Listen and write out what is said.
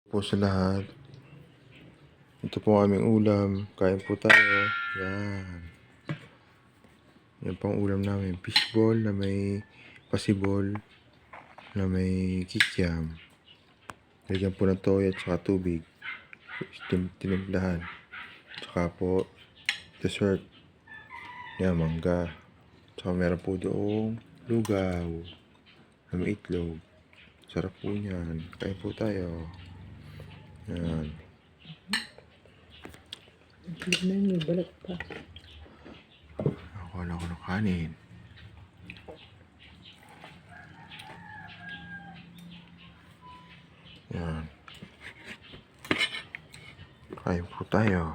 Po sa lahat. Ito po ang aming ulam. Kain po tayo. Yan. Yan po ang ulam namin. Fishball na may pasibol na may kikiam. Lagyan po ng toyo at saka tubig. Tinimplahan. Tsaka po dessert. Yan, mangga. Tsaka meron po doong lugaw na may itlog. Sarap po niyan. Kain po tayo. Yan. Tignan nyo, balat pa. Wala ko ng kanin. Yan. Kain po tayo.